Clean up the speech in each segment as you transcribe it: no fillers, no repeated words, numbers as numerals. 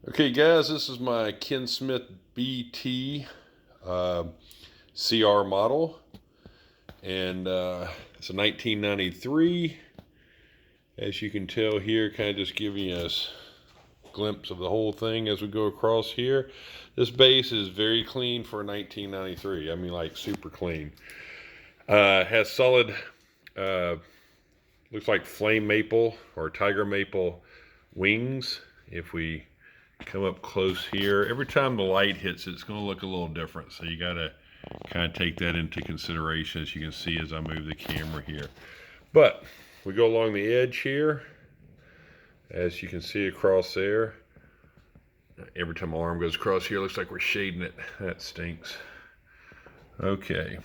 Okay guys, this is my Ken Smith BT CR model, and it's a 1993. As you can tell here, kind of just giving you a glimpse of the whole thing as we go across here. This base is very clean for a 1993. I mean, like super clean. Has solid, looks like flame maple or tiger maple wings. If we come up close here, every time the light hits it, it's going to look a little different, so you got to kind of take that into consideration, as you can see as I move the camera here. But we go along the edge here, as you can see across there. Every time my arm goes across here, it looks like we're shading it. That stinks. Okay,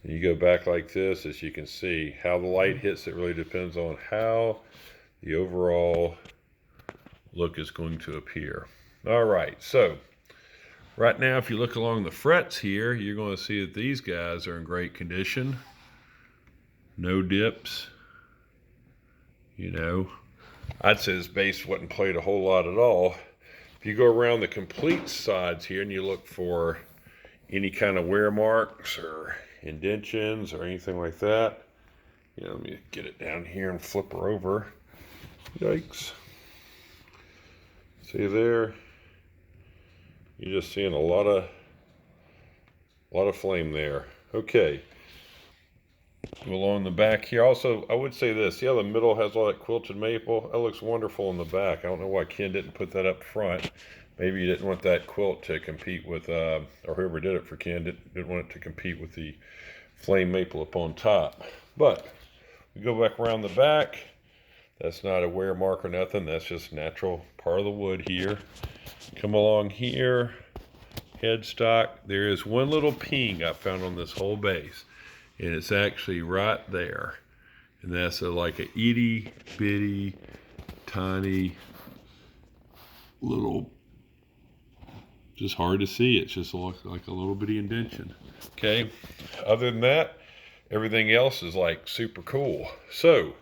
you go back like this. As you can see, how the light hits it really depends on how the overall look is going to appear. All right, so right now, if you look along the frets here, you're going to see that these guys are in great condition. No dips. You know, I'd say this base wasn't played a whole lot at all. If you go around the complete sides here and you look for any kind of wear marks or indentions or anything like that, you know, let me get it down here and flip her over. Yikes. See there? You're just seeing a lot of flame there. Okay. Go along the back here. Also, I would say this. See how the middle has all that quilted maple? That looks wonderful in the back. I don't know why Ken didn't put that up front. Maybe he didn't want that quilt to compete with, or whoever did it for Ken didn't want it to compete with the flame maple up on top. But we go back around the back. That's not a wear mark or nothing. That's just natural part of the wood here. Come along here, headstock. There is one little ping I found on this whole base, and it's actually right there. And that's like a itty bitty, tiny little, just hard to see. It's just like a little bitty indentation. Okay, other than that, everything else is like super cool. So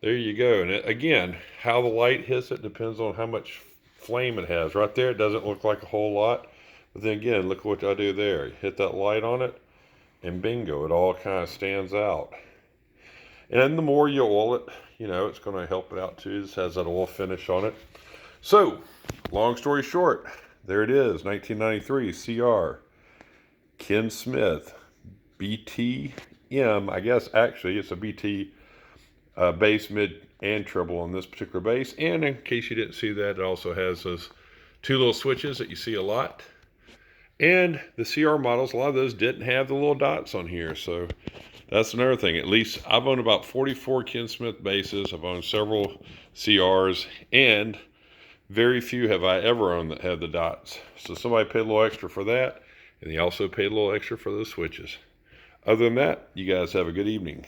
there you go. And again, how the light hits it depends on how much flame it has. Right there, it doesn't look like a whole lot. But then again, look what I do there. You hit that light on it, and bingo, it all kind of stands out. And the more you oil it, you know, it's going to help it out too. This has that oil finish on it. So, long story short, there it is, 1993 CR, Ken Smith, BTM. I guess actually it's a BT bass, mid, and treble on this particular bass. And in case you didn't see that, it also has those two little switches that you see a lot. And the CR models, a lot of those didn't have the little dots on here. So that's another thing. At least I've owned about 44 Ken Smith basses. I've owned several CRs, and very few have I ever owned that had the dots. So somebody paid a little extra for that, and they also paid a little extra for those switches. Other than that, you guys have a good evening.